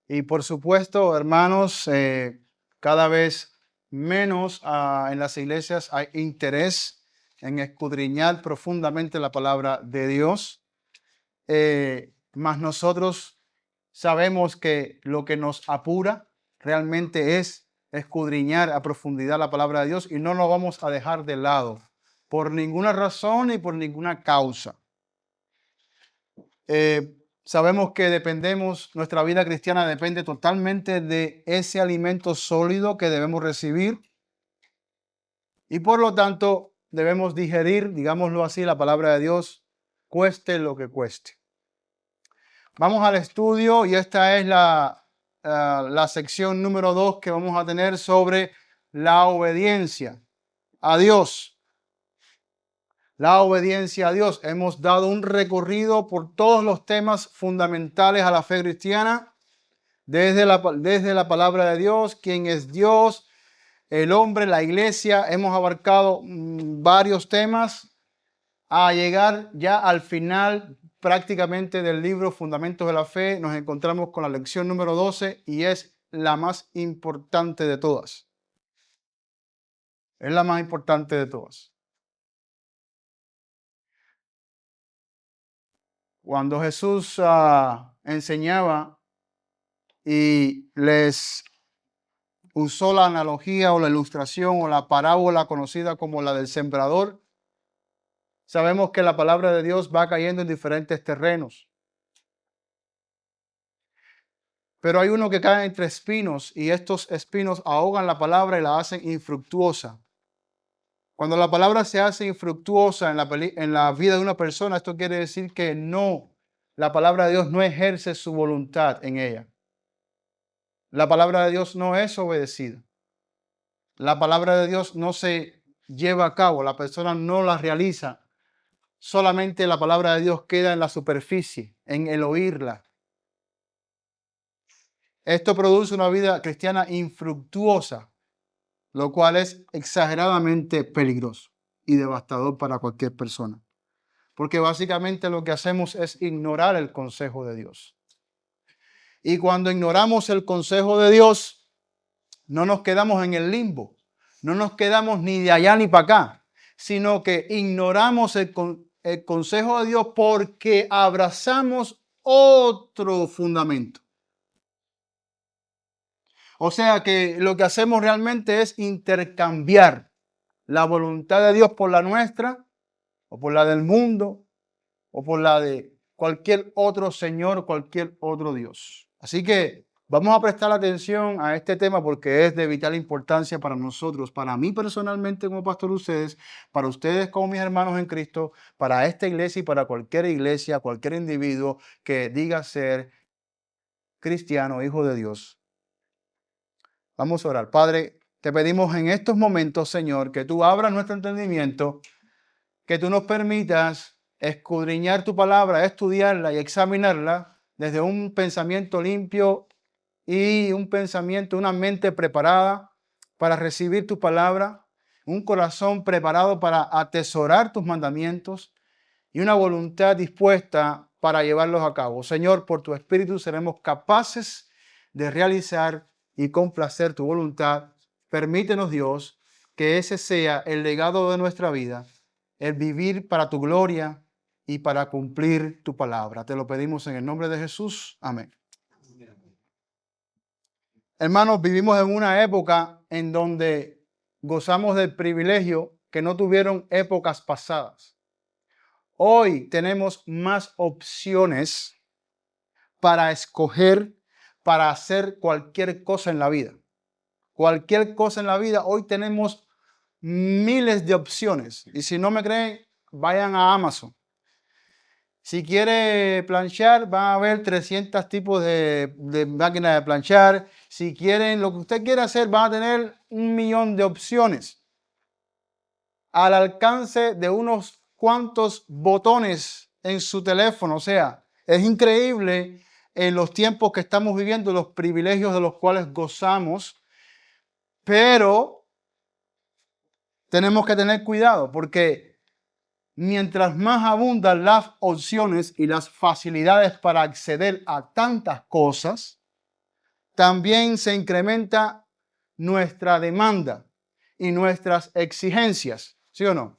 Y por supuesto, hermanos, cada vez menos en las iglesias hay interés en escudriñar profundamente la palabra de Dios. Mas nosotros sabemos que lo que nos apura realmente es escudriñar a profundidad la palabra de Dios y no lo vamos a dejar de lado por ninguna razón y por ninguna causa. Sabemos que nuestra vida cristiana depende totalmente de ese alimento sólido que debemos recibir y por lo tanto debemos digerir, digámoslo así, la palabra de Dios, cueste lo que cueste. Vamos al estudio y esta es la sección número 2 que vamos a tener sobre la obediencia a Dios. La obediencia a Dios. Hemos dado un recorrido por todos los temas fundamentales a la fe cristiana, desde la palabra de Dios, quién es Dios, el hombre, la iglesia. Hemos abarcado varios temas a llegar ya al final prácticamente del libro Fundamentos de la Fe. Nos encontramos con la lección número 12 y es la más importante de todas. Es la más importante de todas. Cuando Jesús enseñaba y les usó la analogía o la ilustración o la parábola conocida como la del sembrador, sabemos que la palabra de Dios va cayendo en diferentes terrenos. Pero hay uno que cae entre espinos y estos espinos ahogan la palabra y la hacen infructuosa. Cuando la palabra se hace infructuosa en la vida de una persona, esto quiere decir que la palabra de Dios no ejerce su voluntad en ella. La palabra de Dios no es obedecida. La palabra de Dios no se lleva a cabo, la persona no la realiza. Solamente la palabra de Dios queda en la superficie, en el oírla. Esto produce una vida cristiana infructuosa, lo cual es exageradamente peligroso y devastador para cualquier persona. Porque básicamente lo que hacemos es ignorar el consejo de Dios. Y cuando ignoramos el consejo de Dios, no nos quedamos en el limbo, no nos quedamos ni de allá ni para acá, sino que ignoramos el consejo de Dios porque abrazamos otro fundamento. O sea que lo que hacemos realmente es intercambiar la voluntad de Dios por la nuestra, o por la del mundo, o por la de cualquier otro señor, cualquier otro Dios. Así que vamos a prestar atención a este tema porque es de vital importancia para nosotros, para mí personalmente como pastor de ustedes, para ustedes como mis hermanos en Cristo, para esta iglesia y para cualquier iglesia, cualquier individuo que diga ser cristiano, hijo de Dios. Vamos a orar. Padre, te pedimos en estos momentos, Señor, que tú abras nuestro entendimiento, que tú nos permitas escudriñar tu palabra, estudiarla y examinarla desde un pensamiento limpio y una mente preparada para recibir tu palabra, un corazón preparado para atesorar tus mandamientos y una voluntad dispuesta para llevarlos a cabo. Señor, por tu Espíritu seremos capaces de realizar y complacer tu voluntad. Permítenos, Dios, que ese sea el legado de nuestra vida, el vivir para tu gloria y para cumplir tu palabra. Te lo pedimos en el nombre de Jesús. Amén. Hermanos, vivimos en una época en donde gozamos del privilegio que no tuvieron épocas pasadas. Hoy tenemos más opciones para escoger, para hacer cualquier cosa en la vida. Cualquier cosa en la vida, hoy tenemos miles de opciones. Y si no me creen, vayan a Amazon. Si quiere planchar, van a haber 300 tipos de máquinas de planchar. Si quieren, lo que usted quiera hacer, van a tener 1.000.000 de opciones al alcance de unos cuantos botones en su teléfono. O sea, es increíble en los tiempos que estamos viviendo, los privilegios de los cuales gozamos, pero tenemos que tener cuidado porque mientras más abundan las opciones y las facilidades para acceder a tantas cosas, también se incrementa nuestra demanda y nuestras exigencias, ¿sí o no?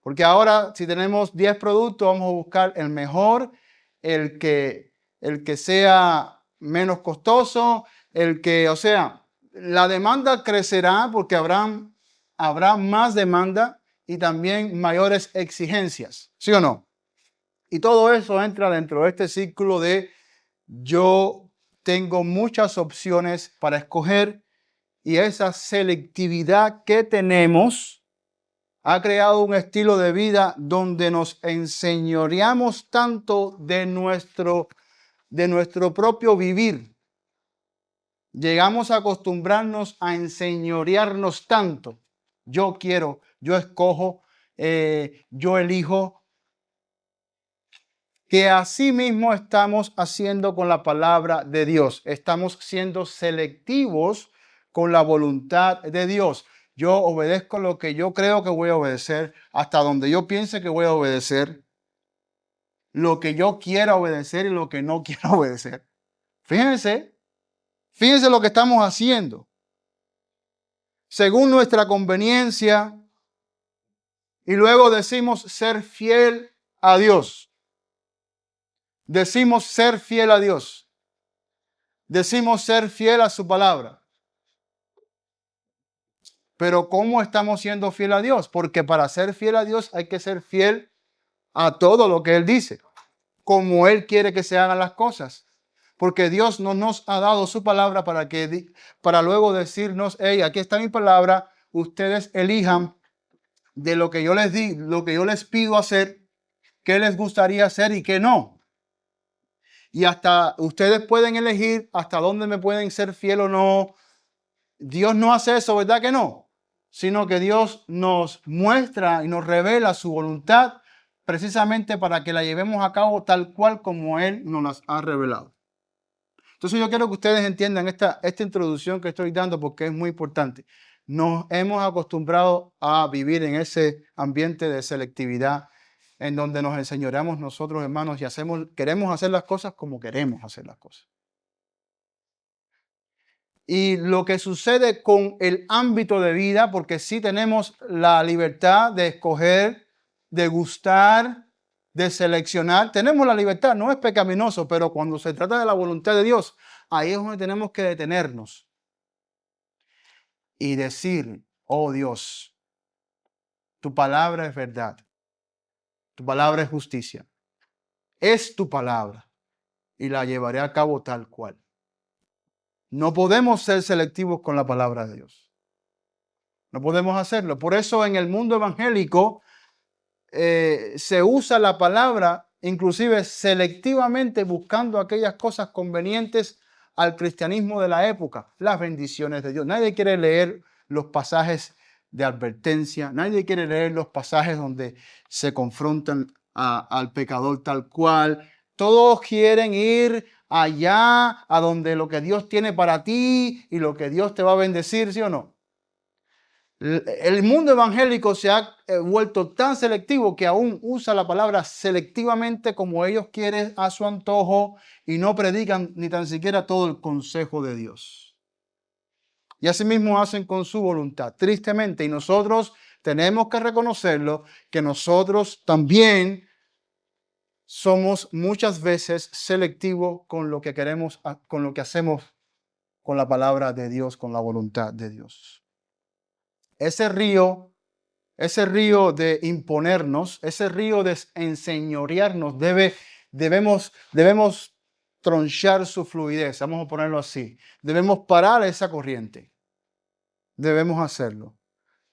Porque ahora si tenemos 10 productos, vamos a buscar el mejor, el que sea menos costoso, o sea, la demanda crecerá porque habrá más demanda y también mayores exigencias, ¿sí o no? Y todo eso entra dentro de este círculo de yo tengo muchas opciones para escoger, y esa selectividad que tenemos ha creado un estilo de vida donde nos enseñoreamos tanto de nuestro propio vivir. Llegamos a acostumbrarnos a enseñorearnos tanto. Yo quiero, yo escojo, yo elijo, que así mismo estamos haciendo con la palabra de Dios. Estamos siendo selectivos con la voluntad de Dios. Yo obedezco lo que yo creo que voy a obedecer, hasta donde yo piense que voy a obedecer, lo que yo quiera obedecer y lo que no quiera obedecer. Fíjense lo que estamos haciendo. Según nuestra conveniencia, y luego decimos ser fiel a Dios. Decimos ser fiel a Dios. Decimos ser fiel a su palabra. Pero ¿cómo estamos siendo fiel a Dios? Porque para ser fiel a Dios hay que ser fiel a todo lo que Él dice, como Él quiere que se hagan las cosas. Porque Dios no nos ha dado su palabra para luego decirnos, hey, aquí está mi palabra, ustedes elijan de lo que yo les di, lo que yo les pido hacer, qué les gustaría hacer y qué no. Y hasta ustedes pueden elegir hasta dónde me pueden ser fiel o no. Dios no hace eso, ¿verdad que no? Sino que Dios nos muestra y nos revela su voluntad precisamente para que la llevemos a cabo tal cual como Él nos las ha revelado. Entonces yo quiero que ustedes entiendan esta introducción que estoy dando porque es muy importante. Nos hemos acostumbrado a vivir en ese ambiente de selectividad en donde nos enseñoreamos nosotros, hermanos, y queremos hacer las cosas como queremos hacer las cosas. Y lo que sucede con el ámbito de vida, porque sí tenemos la libertad de escoger, de gustar, de seleccionar. Tenemos la libertad, no es pecaminoso, pero cuando se trata de la voluntad de Dios, ahí es donde tenemos que detenernos y decir, oh Dios, tu palabra es verdad, tu palabra es justicia, es tu palabra y la llevaré a cabo tal cual. No podemos ser selectivos con la palabra de Dios. No podemos hacerlo. Por eso en el mundo evangélico se usa la palabra inclusive selectivamente buscando aquellas cosas convenientes al cristianismo de la época, las bendiciones de Dios. Nadie quiere leer los pasajes de advertencia, nadie quiere leer los pasajes donde se confrontan al pecador tal cual. Todos quieren ir allá a donde lo que Dios tiene para ti y lo que Dios te va a bendecir, ¿sí o no? El mundo evangélico se ha vuelto tan selectivo que aún usa la palabra selectivamente como ellos quieren a su antojo y no predican ni tan siquiera todo el consejo de Dios. Y así mismo hacen con su voluntad, tristemente. Y nosotros tenemos que reconocerlo, que nosotros también somos muchas veces selectivos con lo que queremos, con lo que hacemos con la palabra de Dios, con la voluntad de Dios. Ese río de imponernos, ese río de enseñorearnos, debemos tronchar su fluidez, vamos a ponerlo así. Debemos parar esa corriente. Debemos hacerlo.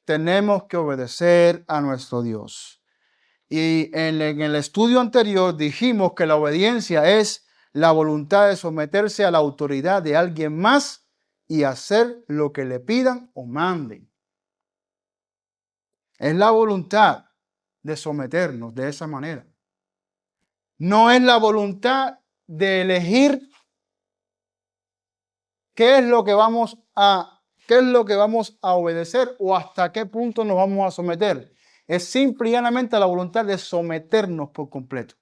Tenemos que obedecer a nuestro Dios. Y en el estudio anterior dijimos que la obediencia es la voluntad de someterse a la autoridad de alguien más y hacer lo que le pidan o manden. Es la voluntad de someternos de esa manera. No es la voluntad de elegir qué es lo que vamos a obedecer o hasta qué punto nos vamos a someter. Es simple y llanamente la voluntad de someternos por completo.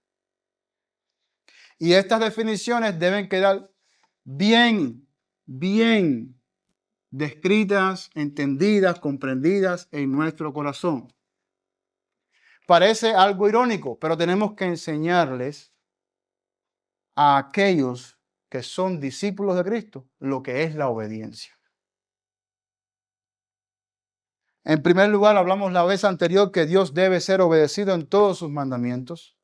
Y estas definiciones deben quedar bien bien descritas, entendidas, comprendidas en nuestro corazón. Parece algo irónico, pero tenemos que enseñarles a aquellos que son discípulos de Cristo lo que es la obediencia. En primer lugar, hablamos la vez anterior que Dios debe ser obedecido en todos sus mandamientos.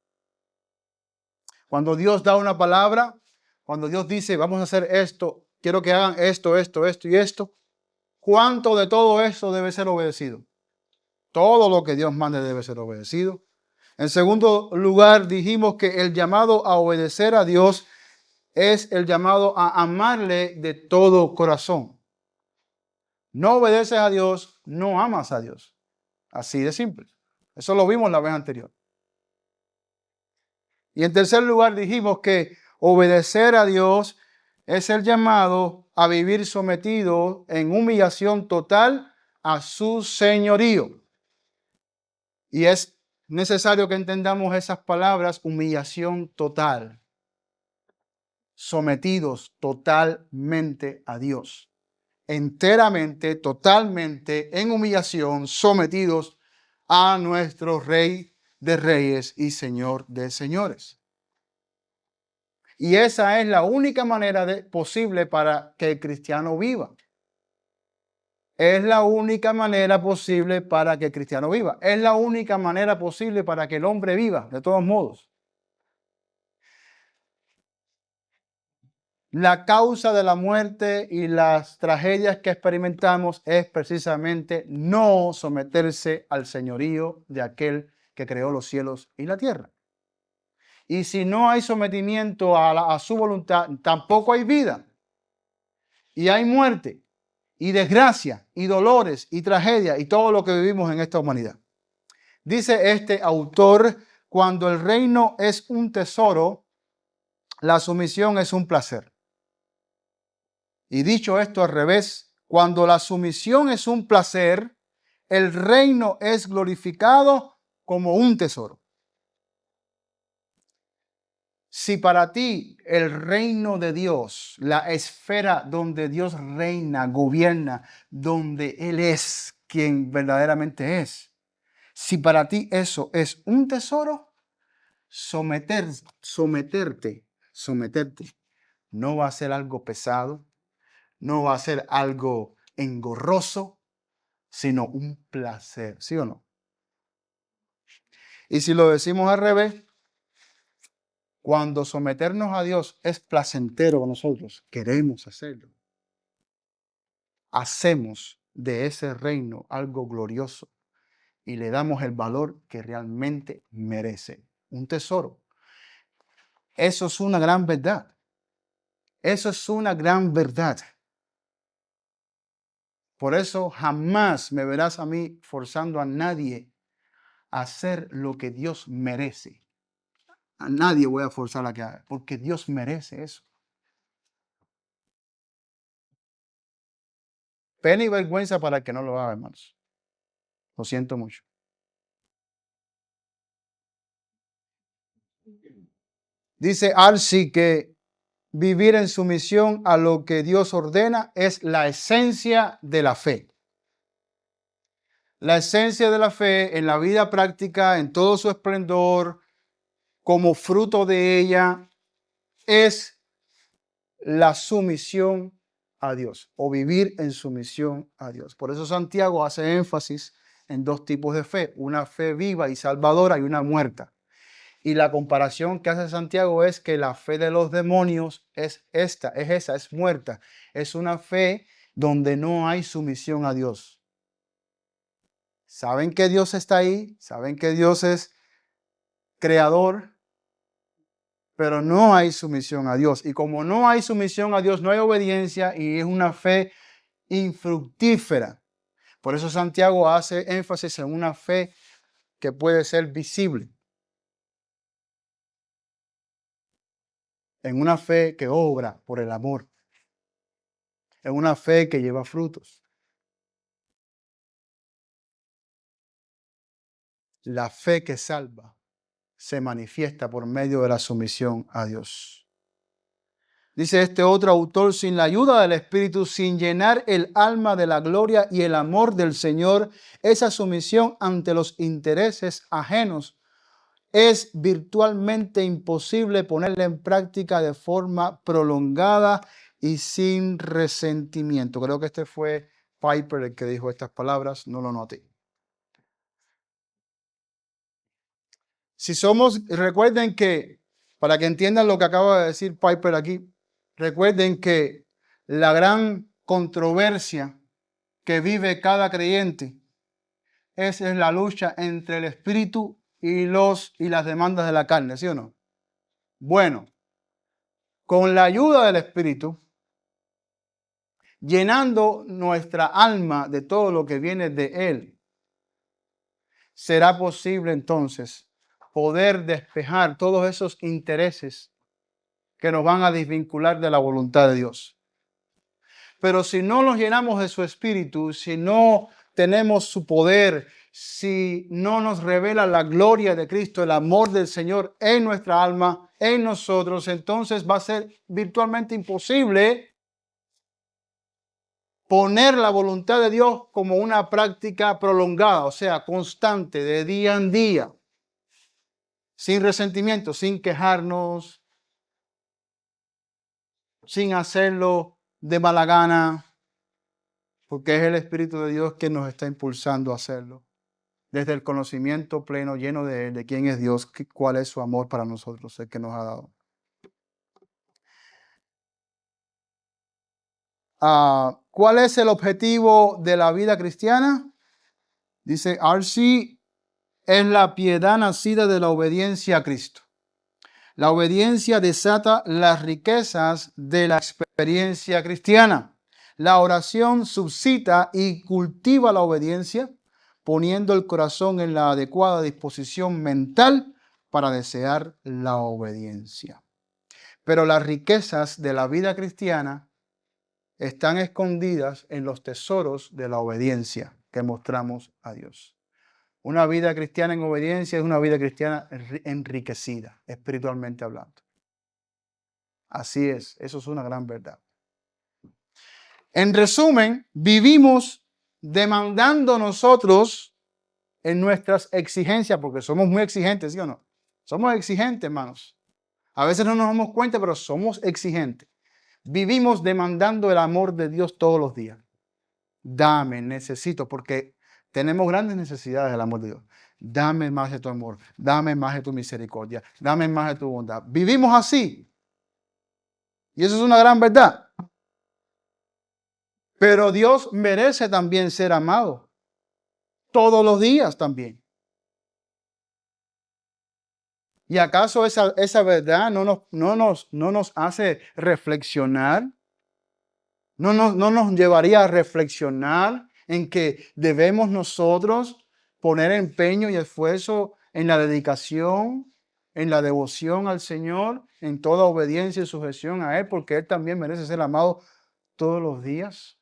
Cuando Dios da una palabra, cuando Dios dice, vamos a hacer esto, quiero que hagan esto, esto, esto y esto, ¿cuánto de todo eso debe ser obedecido? Todo lo que Dios mande debe ser obedecido. En segundo lugar, dijimos que el llamado a obedecer a Dios es el llamado a amarle de todo corazón. No obedeces a Dios, no amas a Dios. Así de simple. Eso lo vimos la vez anterior. Y en tercer lugar dijimos que obedecer a Dios es el llamado a vivir sometido en humillación total a su señorío. Y es necesario que entendamos esas palabras, humillación total. Sometidos totalmente a Dios. Enteramente, totalmente, en humillación, sometidos a nuestro Rey de Reyes y Señor de Señores. Y esa es la única manera posible para que el cristiano viva. Es la única manera posible para que el cristiano viva. Es la única manera posible para que el hombre viva, de todos modos. La causa de la muerte y las tragedias que experimentamos es precisamente no someterse al señorío de aquel que creó los cielos y la tierra. Y si no hay sometimiento a su voluntad, tampoco hay vida. Y hay muerte, y desgracia, y dolores, y tragedia, y todo lo que vivimos en esta humanidad. Dice este autor, cuando el reino es un tesoro, la sumisión es un placer. Y dicho esto al revés, cuando la sumisión es un placer, el reino es glorificado como un tesoro. Si para ti el reino de Dios, la esfera donde Dios reina, gobierna, donde Él es quien verdaderamente es, si para ti eso es un tesoro, someterte, no va a ser algo pesado, no va a ser algo engorroso, sino un placer, ¿sí o no? Y si lo decimos al revés, cuando someternos a Dios es placentero para nosotros, queremos hacerlo. Hacemos de ese reino algo glorioso y le damos el valor que realmente merece. Un tesoro. Eso es una gran verdad. Eso es una gran verdad. Por eso jamás me verás a mí forzando a nadie a hacer lo que Dios merece. A nadie voy a forzar a que haga, porque Dios merece eso. Pena y vergüenza para el que no lo haga, hermanos. Lo siento mucho. Dice Arsi que vivir en sumisión a lo que Dios ordena es la esencia de la fe. La esencia de la fe en la vida práctica, en todo su esplendor, como fruto de ella, es la sumisión a Dios o vivir en sumisión a Dios. Por eso Santiago hace énfasis en dos tipos de fe, una fe viva y salvadora y una muerta. Y la comparación que hace Santiago es que la fe de los demonios es esa, es muerta. Es una fe donde no hay sumisión a Dios. Saben que Dios está ahí, saben que Dios es creador, pero no hay sumisión a Dios. Y como no hay sumisión a Dios, no hay obediencia y es una fe infructífera. Por eso Santiago hace énfasis en una fe que puede ser visible. En una fe que obra por el amor. En una fe que lleva frutos. La fe que salva se manifiesta por medio de la sumisión a Dios. Dice este otro autor, sin la ayuda del Espíritu, sin llenar el alma de la gloria y el amor del Señor, esa sumisión ante los intereses ajenos es virtualmente imposible ponerla en práctica de forma prolongada y sin resentimiento. Creo que este fue Piper el que dijo estas palabras, no lo noté. Si somos, recuerden que, para que entiendan lo que acaba de decir Piper aquí, recuerden que la gran controversia que vive cada creyente es la lucha entre el espíritu y las demandas de la carne, ¿sí o no? Bueno, con la ayuda del espíritu, llenando nuestra alma de todo lo que viene de él, será posible entonces poder despejar todos esos intereses que nos van a desvincular de la voluntad de Dios. Pero si no nos llenamos de su espíritu, si no tenemos su poder, si no nos revela la gloria de Cristo, el amor del Señor en nuestra alma, en nosotros, entonces va a ser virtualmente imposible poner la voluntad de Dios como una práctica prolongada, o sea, constante, de día en día, sin resentimiento, sin quejarnos, sin hacerlo de mala gana, porque es el Espíritu de Dios que nos está impulsando a hacerlo. Desde el conocimiento pleno, lleno de Él, de quién es Dios, cuál es su amor para nosotros, el que nos ha dado. ¿Cuál es el objetivo de la vida cristiana? Dice R.C., es la piedad nacida de la obediencia a Cristo. La obediencia desata las riquezas de la experiencia cristiana. La oración suscita y cultiva la obediencia, poniendo el corazón en la adecuada disposición mental para desear la obediencia. Pero las riquezas de la vida cristiana están escondidas en los tesoros de la obediencia que mostramos a Dios. Una vida cristiana en obediencia es una vida cristiana enriquecida, espiritualmente hablando. Así es, eso es una gran verdad. En resumen, vivimos demandando nosotros en nuestras exigencias, porque somos muy exigentes, ¿sí o no? Somos exigentes, hermanos. A veces no nos damos cuenta, pero somos exigentes. Vivimos demandando el amor de Dios todos los días. Dame, necesito, porque tenemos grandes necesidades del amor de Dios. Dame más de tu amor, dame más de tu misericordia, dame más de tu bondad. Vivimos así. Y eso es una gran verdad. Pero Dios merece también ser amado. Todos los días también. ¿Y acaso esa verdad no nos hace reflexionar? ¿No nos llevaría a reflexionar en que debemos nosotros poner empeño y esfuerzo en la dedicación, en la devoción al Señor, en toda obediencia y sujeción a Él, porque Él también merece ser amado todos los días?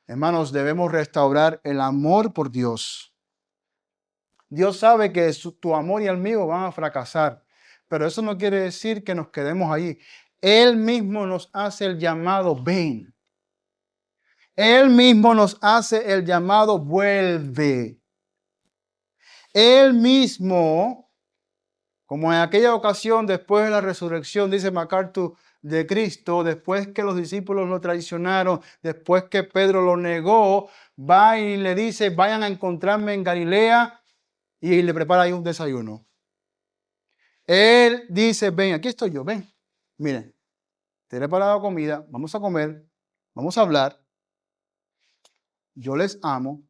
Hermanos, debemos restaurar el amor por Dios. Dios sabe que tu amor y el mío van a fracasar, pero eso no quiere decir que nos quedemos ahí. Él mismo nos hace el llamado, ven. Él mismo nos hace el llamado, vuelve. Él mismo, como en aquella ocasión después de la resurrección, dice MacArthur, de Cristo, después que los discípulos lo traicionaron, después que Pedro lo negó, va y le dice, vayan a encontrarme en Galilea, y le prepara ahí un desayuno. Él dice, ven, aquí estoy yo, ven. Miren, te he preparado comida, vamos a comer, vamos a hablar. Yo les amo,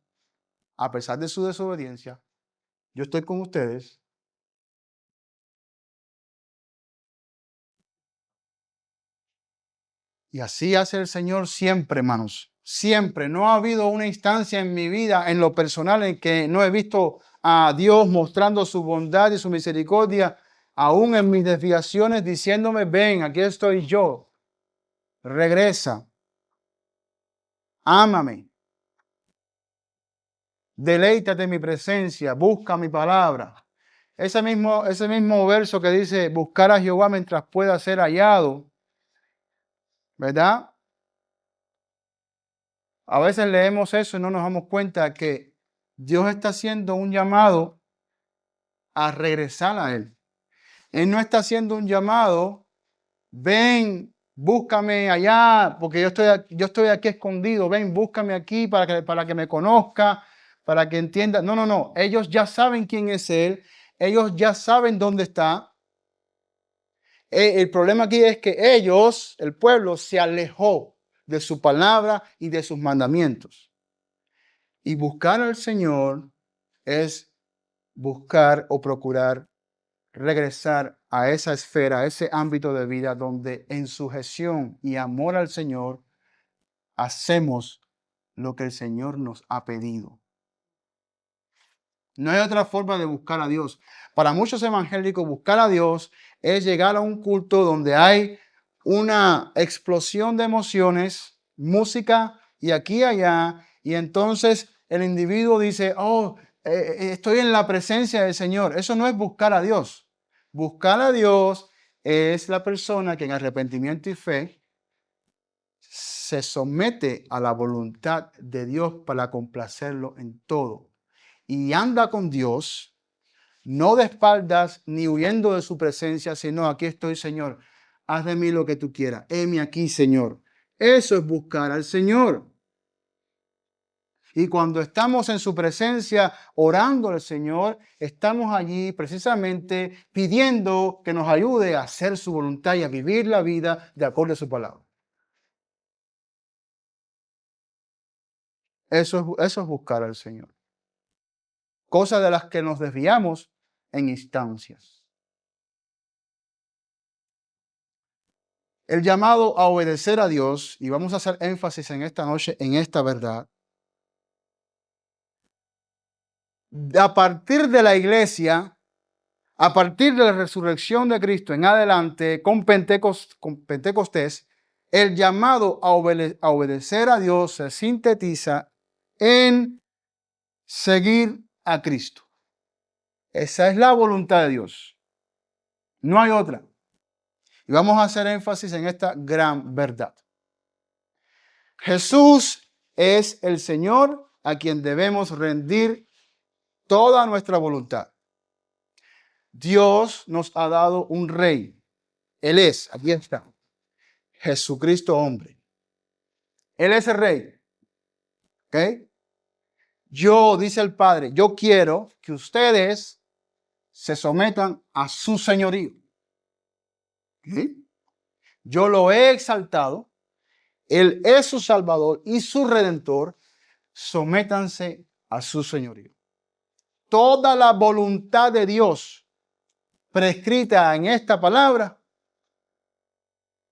a pesar de su desobediencia. Yo estoy con ustedes. Y así hace el Señor siempre, hermanos. Siempre. No ha habido una instancia en mi vida, en lo personal, en que no he visto a Dios mostrando su bondad y su misericordia, aún en mis desviaciones, diciéndome, ven, aquí estoy yo. Regresa. Ámame. Deleítate en mi presencia. Busca mi palabra. ese mismo verso que dice, buscar a Jehová mientras pueda ser hallado, ¿verdad? A veces leemos eso y no nos damos cuenta que Dios está haciendo un llamado a regresar a Él. Él no está haciendo un llamado, ven, búscame allá, porque yo estoy aquí escondido, ven, búscame aquí para que me conozca, para que entienda. No, no, no, ellos ya saben quién es Él, ellos ya saben dónde está. El problema aquí es que ellos, el pueblo, se alejó de su palabra y de sus mandamientos. Y buscar al Señor es buscar o procurar regresar a esa esfera, a ese ámbito de vida donde en sujeción y amor al Señor hacemos lo que el Señor nos ha pedido. No hay otra forma de buscar a Dios. Para muchos evangélicos, buscar a Dios es llegar a un culto donde hay una explosión de emociones, música y aquí y allá, y entonces el individuo dice, oh, estoy en la presencia del Señor. Eso no es buscar a Dios. Buscar a Dios es la persona que en arrepentimiento y fe se somete a la voluntad de Dios para complacerlo en todo. Y anda con Dios, no de espaldas ni huyendo de su presencia, sino aquí estoy, Señor, haz de mí lo que tú quieras, heme aquí, Señor. Eso es buscar al Señor. Y cuando estamos en su presencia orando al Señor, estamos allí precisamente pidiendo que nos ayude a hacer su voluntad y a vivir la vida de acuerdo a su palabra. Eso es buscar al Señor. Cosas de las que nos desviamos en instancias. El llamado a obedecer a Dios, y vamos a hacer énfasis en esta noche en esta verdad, a partir de la iglesia, a partir de la resurrección de Cristo en adelante, con Pentecostés, el llamado a obedecer a Dios se sintetiza en seguir a Cristo. Esa es la voluntad de Dios. No hay otra. Y vamos a hacer énfasis en esta gran verdad. Jesús es el Señor a quien debemos rendir toda nuestra voluntad. Dios nos ha dado un rey. Él es, aquí está, Jesucristo hombre. Él es el rey. ¿Ok? Yo, dice el Padre, yo quiero que ustedes se sometan a su señorío. ¿Ok? Yo lo he exaltado. Él es su Salvador y su Redentor. Sométanse a su señorío. Toda la voluntad de Dios prescrita en esta palabra,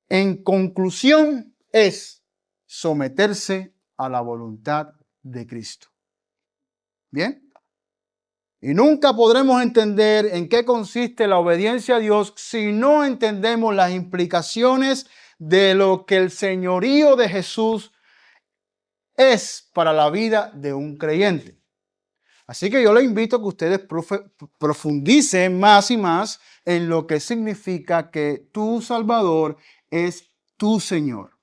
en conclusión, es someterse a la voluntad de Cristo. ¿Bien? Y nunca podremos entender en qué consiste la obediencia a Dios si no entendemos las implicaciones de lo que el señorío de Jesús es para la vida de un creyente. Así que yo les invito a que ustedes profundicen más y más en lo que significa que tu Salvador es tu Señor.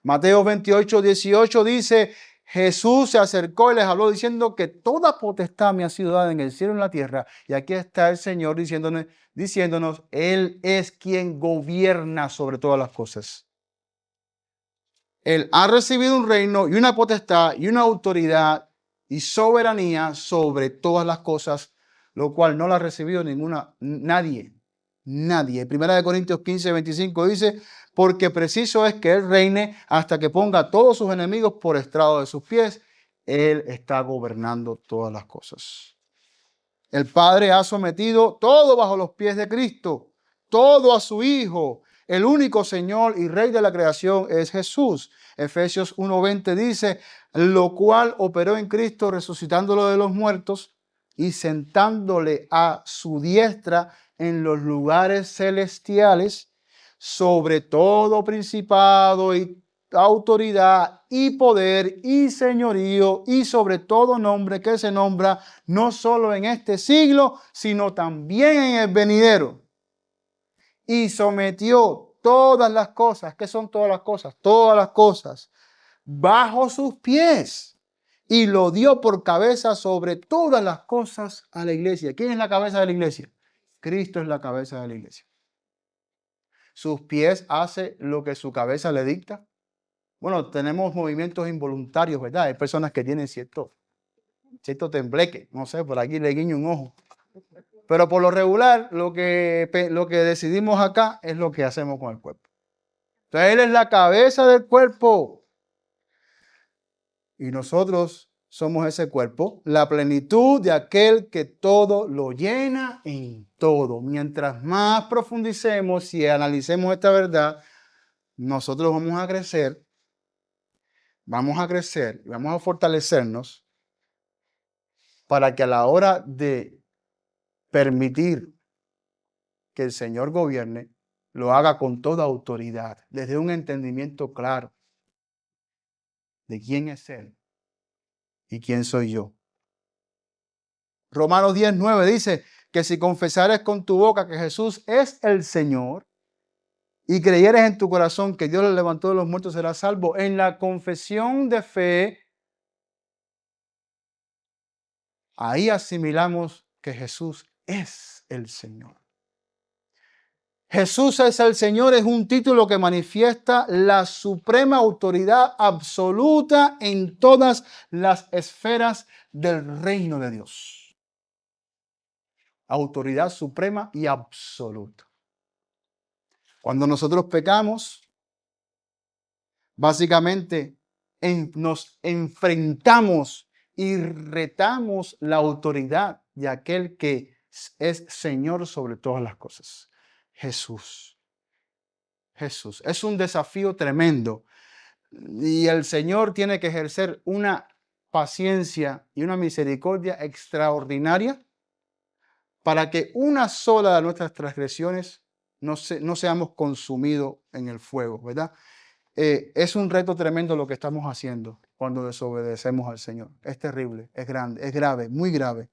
Mateo 28, 18 dice, Jesús se acercó y les habló diciendo que toda potestad me ha sido dada en el cielo y en la tierra. Y aquí está el Señor diciéndonos, Él es quien gobierna sobre todas las cosas. Él ha recibido un reino y una potestad y una autoridad y soberanía sobre todas las cosas, lo cual no la ha recibido nadie. Primera de Corintios 15, 25 dice, porque preciso es que Él reine hasta que ponga a todos sus enemigos por estrado de sus pies. Él está gobernando todas las cosas. El Padre ha sometido todo bajo los pies de Cristo, todo a su Hijo. El único Señor y Rey de la creación es Jesús. Efesios 1:20 dice, lo cual operó en Cristo resucitándolo de los muertos y sentándole a su diestra en los lugares celestiales sobre todo principado y autoridad y poder y señorío y sobre todo nombre que se nombra no solo en este siglo, sino también en el venidero. Y sometió todas las cosas. ¿Qué son todas las cosas? Todas las cosas bajo sus pies y lo dio por cabeza sobre todas las cosas a la iglesia. ¿Quién es la cabeza de la iglesia? Cristo es la cabeza de la iglesia. Sus pies hace lo que su cabeza le dicta. Bueno, tenemos movimientos involuntarios, ¿verdad? Hay personas que tienen cierto tembleque. No sé, por aquí le guiño un ojo. Pero por lo regular, lo que decidimos acá es lo que hacemos con el cuerpo. Entonces, Él es la cabeza del cuerpo. Y nosotros somos ese cuerpo, la plenitud de aquel que todo lo llena en todo. Mientras más profundicemos y analicemos esta verdad, nosotros vamos a crecer y vamos a fortalecernos para que a la hora de permitir que el Señor gobierne, lo haga con toda autoridad, desde un entendimiento claro de quién es Él y quién soy yo. Romanos 10:9 dice que si confesares con tu boca que Jesús es el Señor y creyeres en tu corazón que Dios le levantó de los muertos, serás salvo. En la confesión de fe, ahí asimilamos que Jesús es el Señor. Jesús es el Señor es un título que manifiesta la suprema autoridad absoluta en todas las esferas del reino de Dios. Autoridad suprema y absoluta. Cuando nosotros pecamos, básicamente nos enfrentamos y retamos la autoridad de aquel que es Señor sobre todas las cosas. Jesús. Jesús. Es un desafío tremendo. Y el Señor tiene que ejercer una paciencia y una misericordia extraordinaria para que una sola de nuestras transgresiones no seamos consumidos en el fuego, ¿verdad? Es un reto tremendo lo que estamos haciendo cuando desobedecemos al Señor. Es terrible, es grande, es grave, muy grave.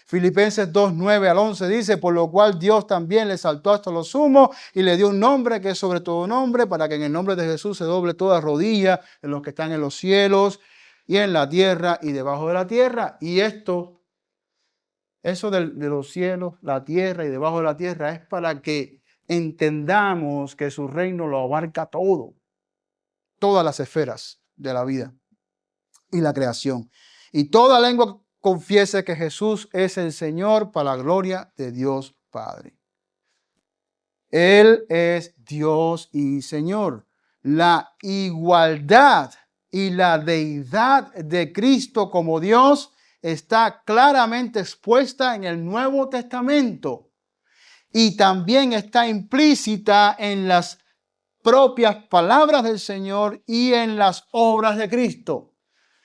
Filipenses 2:9-11 dice, por lo cual Dios también le exaltó hasta lo sumo y le dio un nombre que es sobre todo nombre, para que en el nombre de Jesús se doble toda rodilla de los que están en los cielos y en la tierra y debajo de la tierra. Y eso de los cielos, la tierra y debajo de la tierra es para que entendamos que su reino lo abarca todo, todas las esferas de la vida y la creación. Y toda lengua confiese que Jesús es el Señor para la gloria de Dios Padre. Él es Dios y Señor. La igualdad y la deidad de Cristo como Dios está claramente expuesta en el Nuevo Testamento y también está implícita en las propias palabras del Señor y en las obras de Cristo.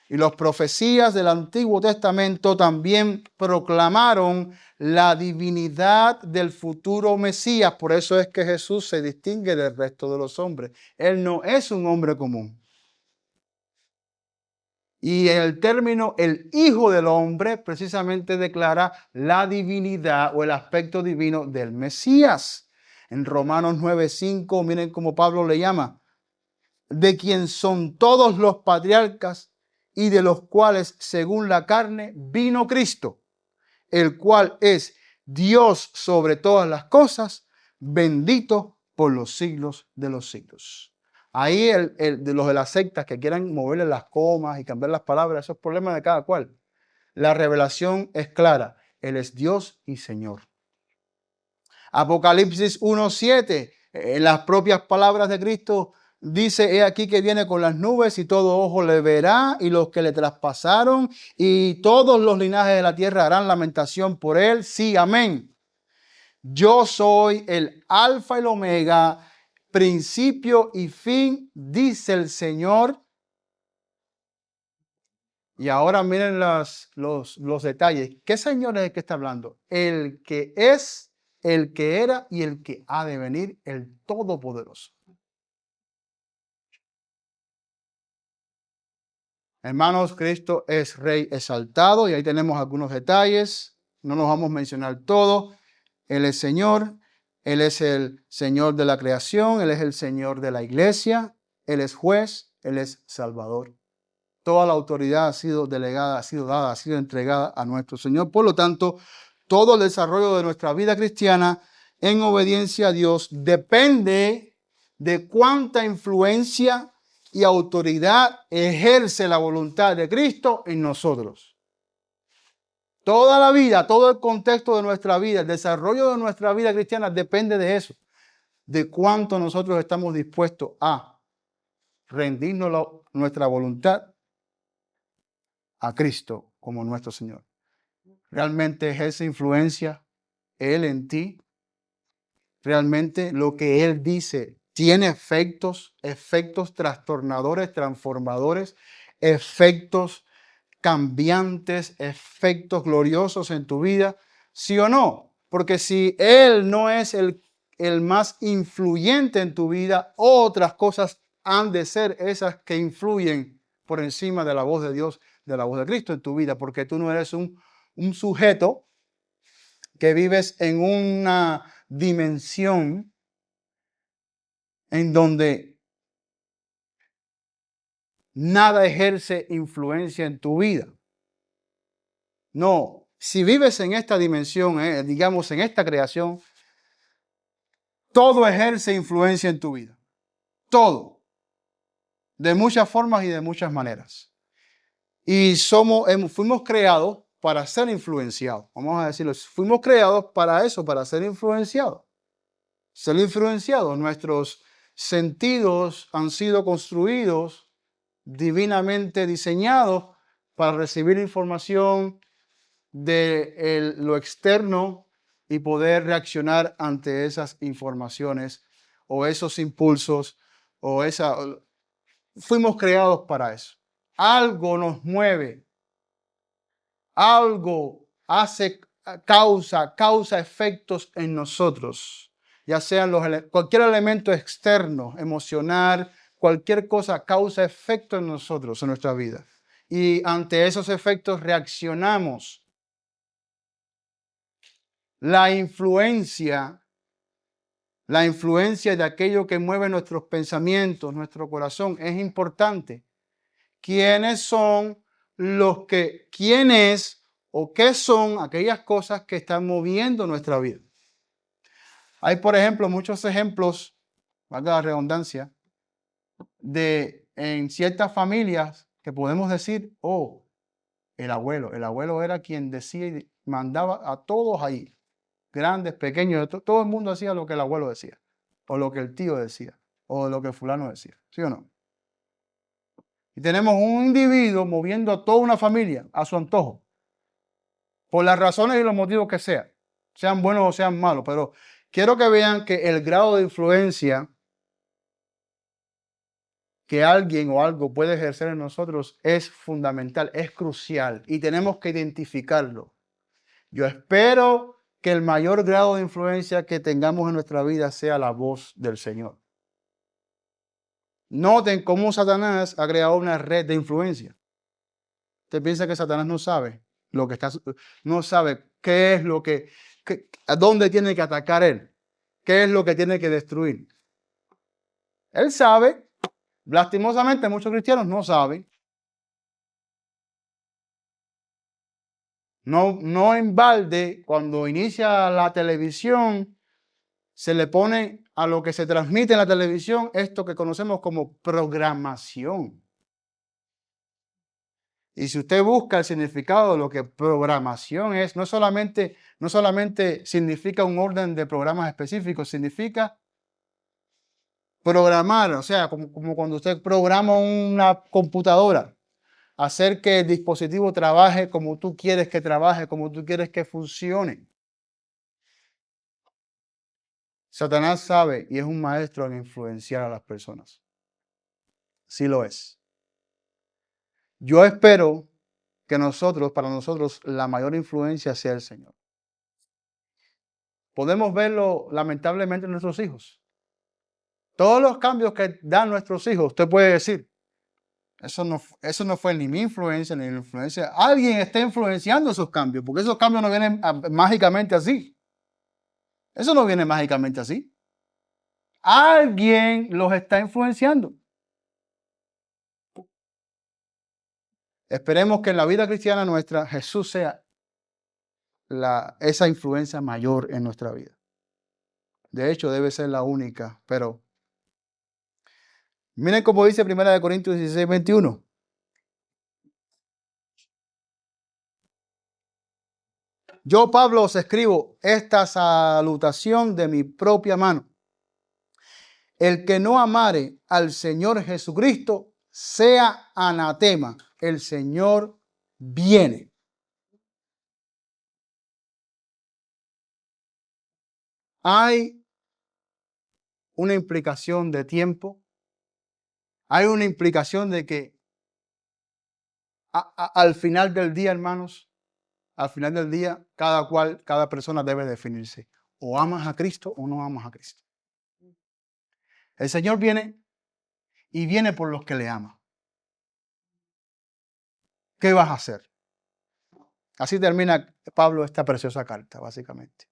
Y las profecías del Antiguo Testamento también proclamaron la divinidad del futuro Mesías. Por eso es que Jesús se distingue del resto de los hombres. Él no es un hombre común. Y el término el Hijo del Hombre precisamente declara la divinidad o el aspecto divino del Mesías. En Romanos 9:5, miren cómo Pablo le llama, de quien son todos los patriarcas y de los cuales, según la carne, vino Cristo, el cual es Dios sobre todas las cosas, bendito por los siglos de los siglos. Ahí de los de las sectas que quieran moverle las comas y cambiar las palabras, eso es problema de cada cual. La revelación es clara, Él es Dios y Señor. Apocalipsis 1:7, en las propias palabras de Cristo, dice, he aquí que viene con las nubes y todo ojo le verá y los que le traspasaron y todos los linajes de la tierra harán lamentación por él. Sí, amén. Yo soy el alfa y el omega, principio y fin, dice el Señor. Y ahora miren los detalles. ¿Qué Señor es el que está hablando? El que es, el que era y el que ha de venir, el Todopoderoso. Hermanos, Cristo es Rey exaltado y ahí tenemos algunos detalles. No nos vamos a mencionar todo. Él es Señor. Él es el Señor de la creación. Él es el Señor de la iglesia. Él es juez. Él es Salvador. Toda la autoridad ha sido delegada, ha sido dada, ha sido entregada a nuestro Señor. Por lo tanto, todo el desarrollo de nuestra vida cristiana en obediencia a Dios depende de cuánta influencia y autoridad ejerce la voluntad de Cristo en nosotros. Toda la vida, todo el contexto de nuestra vida, el desarrollo de nuestra vida cristiana depende de eso, de cuánto nosotros estamos dispuestos a rendirnos nuestra voluntad a Cristo como nuestro Señor. ¿Realmente ejerce influencia Él en ti? ¿Realmente lo que Él dice tiene efectos trastornadores, transformadores, efectos cambiantes, efectos gloriosos en tu vida? ¿Sí o no? Porque si Él no es el más influyente en tu vida, otras cosas han de ser esas que influyen por encima de la voz de Dios, de la voz de Cristo en tu vida, porque tú no eres un sujeto que vives en una dimensión en donde nada ejerce influencia en tu vida. No, si vives en esta dimensión, digamos en esta creación, todo ejerce influencia en tu vida. Todo. De muchas formas y de muchas maneras. Y fuimos creados para ser influenciados. Vamos a decirlo. Fuimos creados para eso, para ser influenciados. Ser influenciados. Nuestros sentidos han sido construidos, divinamente diseñados para recibir información de lo externo y poder reaccionar ante esas informaciones o esos impulsos fuimos creados para eso. Algo nos mueve, algo causa efectos en nosotros, ya sean cualquier elemento externo, emocional, cualquier cosa causa efecto en nosotros, en nuestra vida. Y ante esos efectos reaccionamos. La influencia de aquello que mueve nuestros pensamientos, nuestro corazón, es importante. ¿Quiénes o qué son aquellas cosas que están moviendo nuestra vida? Hay, por ejemplo, muchos ejemplos, valga la redundancia, en ciertas familias que podemos decir, el abuelo era quien decía y mandaba a todos ahí. Grandes, pequeños, todo el mundo hacía lo que el abuelo decía, o lo que el tío decía, o lo que fulano decía, ¿sí o no? Y tenemos un individuo moviendo a toda una familia a su antojo, por las razones y los motivos que sean buenos o sean malos, pero quiero que vean que el grado de influencia que alguien o algo puede ejercer en nosotros es fundamental, es crucial, y tenemos que identificarlo. Yo espero que el mayor grado de influencia que tengamos en nuestra vida sea la voz del Señor. Noten cómo Satanás ha creado una red de influencia. ¿Usted piensa que Satanás no sabe no sabe qué es a dónde tiene que atacar él? ¿Qué es lo que tiene que destruir? Él sabe, lastimosamente muchos cristianos no saben. No en balde, cuando inicia la televisión, se le pone a lo que se transmite en la televisión esto que conocemos como programación. Y si usted busca el significado de lo que programación es, no solamente significa un orden de programas específicos, significa programar, o sea, como cuando usted programa una computadora, hacer que el dispositivo trabaje como tú quieres que trabaje, como tú quieres que funcione. Satanás sabe y es un maestro en influenciar a las personas. Sí lo es. Yo espero que para nosotros, la mayor influencia sea el Señor. Podemos verlo lamentablemente en nuestros hijos. Todos los cambios que dan nuestros hijos, usted puede decir, Eso no fue ni mi influencia, ni la influencia. Alguien está influenciando esos cambios, porque esos cambios no vienen mágicamente así. Eso no viene mágicamente así. Alguien los está influenciando. Esperemos que en la vida cristiana nuestra Jesús sea esa influencia mayor en nuestra vida. De hecho, debe ser la única, pero miren cómo dice 1 Corintios 16, 21. Yo, Pablo, os escribo esta salutación de mi propia mano. El que no amare al Señor Jesucristo, sea anatema. El Señor viene. Hay una implicación de tiempo. Hay una implicación de que al final del día, hermanos, al final del día, cada persona debe definirse. O amas a Cristo o no amas a Cristo. El Señor viene y viene por los que le aman. ¿Qué vas a hacer? Así termina Pablo esta preciosa carta, básicamente.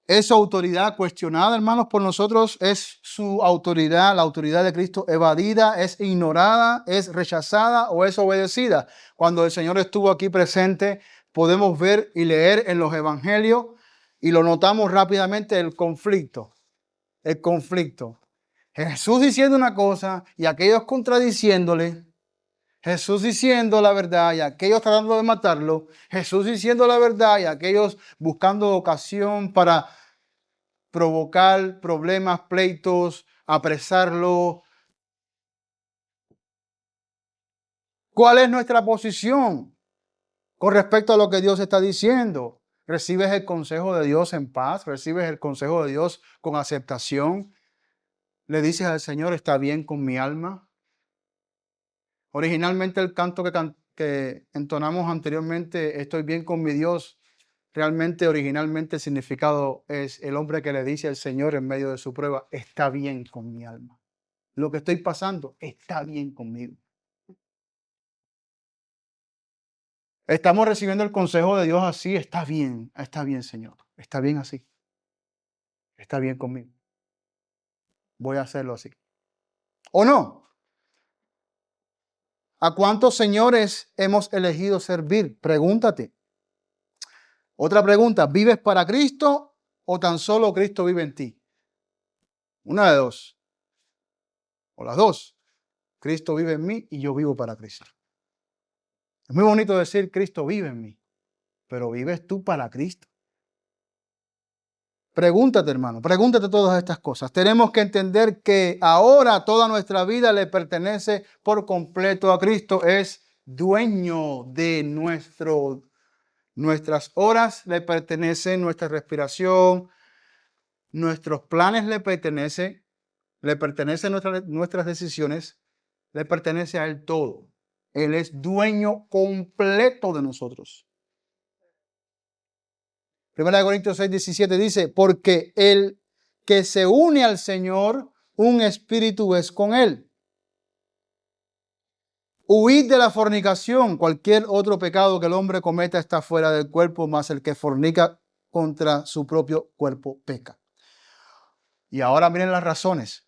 Es su autoridad cuestionada, hermanos, por nosotros. Es su autoridad, la autoridad de Cristo, evadida, es ignorada, es rechazada o es obedecida. Cuando el Señor estuvo aquí presente, podemos ver y leer en los evangelios y lo notamos rápidamente el conflicto. El conflicto. Jesús diciendo una cosa y aquellos contradiciéndole. Jesús diciendo la verdad y aquellos tratando de matarlo. Jesús diciendo la verdad y aquellos buscando ocasión para provocar problemas, pleitos, apresarlo. ¿Cuál es nuestra posición con respecto a lo que Dios está diciendo? ¿Recibes el consejo de Dios en paz? ¿Recibes el consejo de Dios con aceptación? ¿Le dices al Señor, está bien con mi alma? Originalmente el canto que entonamos anteriormente, estoy bien con mi Dios, realmente originalmente el significado es el hombre que le dice al Señor en medio de su prueba, está bien con mi alma. Lo que estoy pasando está bien conmigo. Estamos recibiendo el consejo de Dios así, está bien, Señor, está bien así, está bien conmigo. Voy a hacerlo así. ¿O no? ¿A cuántos señores hemos elegido servir? Pregúntate. Otra pregunta, ¿vives para Cristo o tan solo Cristo vive en ti? Una de dos. O las dos. Cristo vive en mí y yo vivo para Cristo. Es muy bonito decir Cristo vive en mí, pero ¿vives tú para Cristo? Pregúntate, hermano, pregúntate todas estas cosas. Tenemos que entender que ahora toda nuestra vida le pertenece por completo a Cristo. Es dueño de nuestras horas, le pertenece nuestra respiración, nuestros planes le pertenecen nuestras decisiones, le pertenece a Él todo. Él es dueño completo de nosotros. 1 Corintios 6, 17 dice, porque el que se une al Señor, un espíritu es con Él. Huid de la fornicación. Cualquier otro pecado que el hombre cometa está fuera del cuerpo, mas el que fornica contra su propio cuerpo peca. Y ahora miren las razones.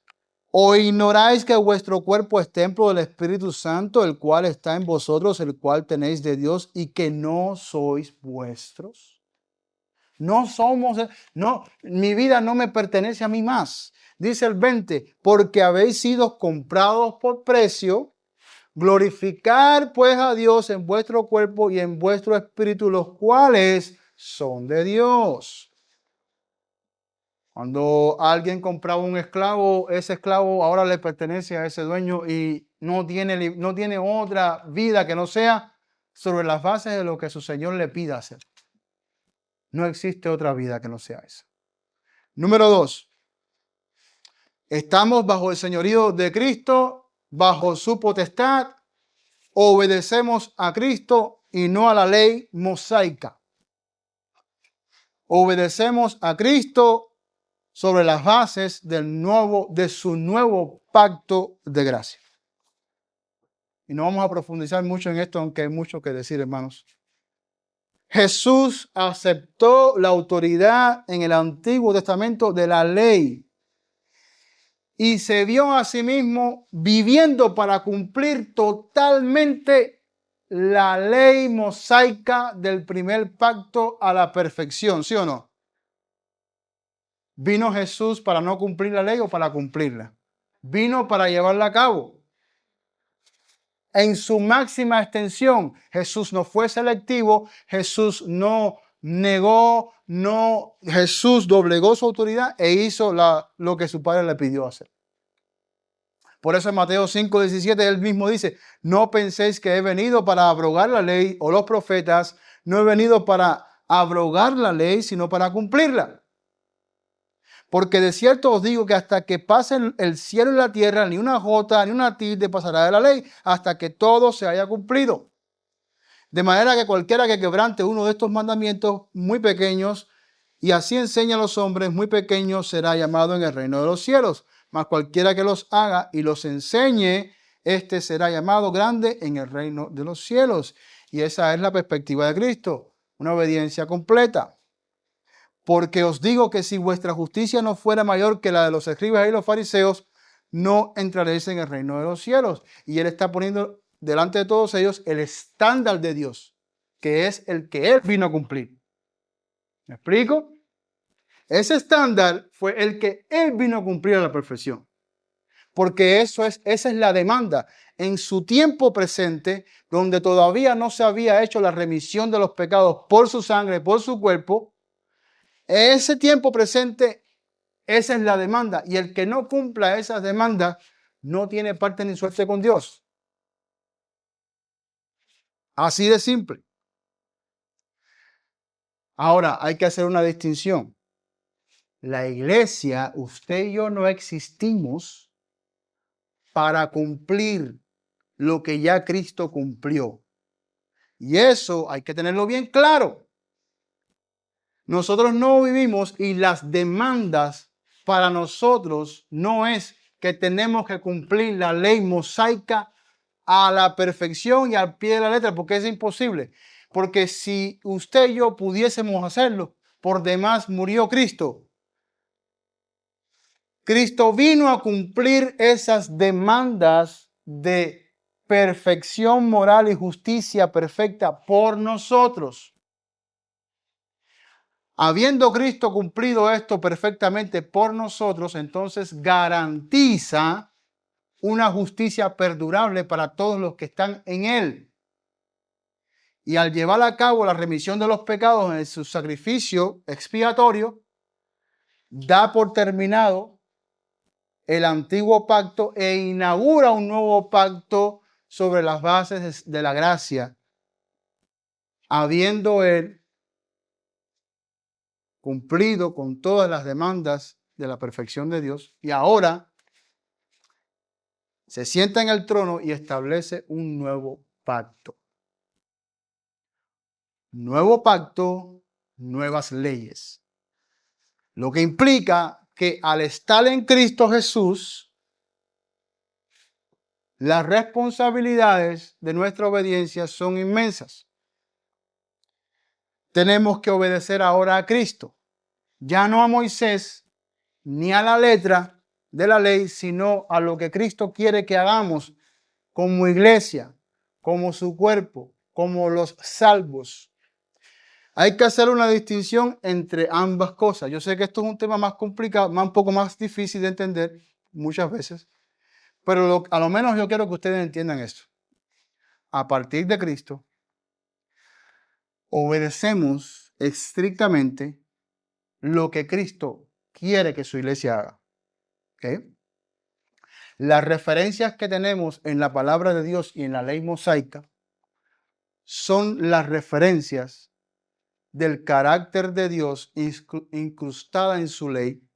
¿O ignoráis que vuestro cuerpo es templo del Espíritu Santo, el cual está en vosotros, el cual tenéis de Dios, y que no sois vuestros? No, mi vida no me pertenece a mí más. Dice el 20, porque habéis sido comprados por precio, glorificar pues a Dios en vuestro cuerpo y en vuestro espíritu, los cuales son de Dios. Cuando alguien compraba un esclavo, ese esclavo ahora le pertenece a ese dueño y no tiene otra vida que no sea sobre las bases de lo que su Señor le pida hacer. No existe otra vida que no sea esa. Número 2. Estamos bajo el señorío de Cristo, bajo su potestad. Obedecemos a Cristo y no a la ley mosaica. obedecemos a Cristo sobre las bases de su nuevo pacto de gracia. Y no vamos a profundizar mucho en esto, aunque hay mucho que decir, hermanos. Jesús aceptó la autoridad en el Antiguo Testamento de la ley y se vio a sí mismo viviendo para cumplir totalmente la ley mosaica del primer pacto a la perfección, ¿sí o no? ¿Vino Jesús para no cumplir la ley o para cumplirla? Vino para llevarla a cabo. En su máxima extensión, Jesús no fue selectivo, Jesús no negó, Jesús doblegó su autoridad e hizo lo que su padre le pidió hacer. Por eso en Mateo 5:17 él mismo dice, no penséis que he venido para abrogar la ley o los profetas, no he venido para abrogar la ley, sino para cumplirla. Porque de cierto os digo que hasta que pasen el cielo y la tierra, ni una jota ni una tilde pasará de la ley, hasta que todo se haya cumplido. De manera que cualquiera que quebrante uno de estos mandamientos muy pequeños, y así enseña a los hombres muy pequeños, será llamado en el reino de los cielos. Mas cualquiera que los haga y los enseñe, este será llamado grande en el reino de los cielos. Y esa es la perspectiva de Cristo, una obediencia completa. Porque os digo que si vuestra justicia no fuera mayor que la de los escribas y los fariseos, no entraréis en el reino de los cielos. Y él está poniendo delante de todos ellos el estándar de Dios, que es el que él vino a cumplir. ¿Me explico? Ese estándar fue el que él vino a cumplir a la perfección. Porque esa es la demanda. En su tiempo presente, donde todavía no se había hecho la remisión de los pecados por su sangre, por su cuerpo, ese tiempo presente, esa es la demanda. Y el que no cumpla esas demandas no tiene parte ni suerte con Dios. Así de simple. Ahora, hay que hacer una distinción. La iglesia, usted y yo no existimos para cumplir lo que ya Cristo cumplió. Y eso hay que tenerlo bien claro. Nosotros no vivimos y las demandas para nosotros no es que tenemos que cumplir la ley mosaica a la perfección y al pie de la letra, porque es imposible. Porque si usted y yo pudiésemos hacerlo, por demás murió Cristo. Cristo vino a cumplir esas demandas de perfección moral y justicia perfecta por nosotros. Habiendo Cristo cumplido esto perfectamente por nosotros, entonces garantiza una justicia perdurable para todos los que están en Él. Y al llevar a cabo la remisión de los pecados en su sacrificio expiatorio, da por terminado el antiguo pacto e inaugura un nuevo pacto sobre las bases de la gracia, habiendo Él cumplido con todas las demandas de la perfección de Dios, y ahora se sienta en el trono y establece un nuevo pacto. Nuevo pacto, nuevas leyes. Lo que implica que al estar en Cristo Jesús, las responsabilidades de nuestra obediencia son inmensas. Tenemos que obedecer ahora a Cristo, ya no a Moisés ni a la letra de la ley, sino a lo que Cristo quiere que hagamos como iglesia, como su cuerpo, como los salvos. Hay que hacer una distinción entre ambas cosas. Yo sé que esto es un tema más complicado, un poco más difícil de entender muchas veces, pero a lo menos yo quiero que ustedes entiendan esto. A partir de Cristo, obedecemos estrictamente lo que Cristo quiere que su iglesia haga. ¿Okay? Las referencias que tenemos en la palabra de Dios y en la ley mosaica son las referencias del carácter de Dios incrustada en su ley,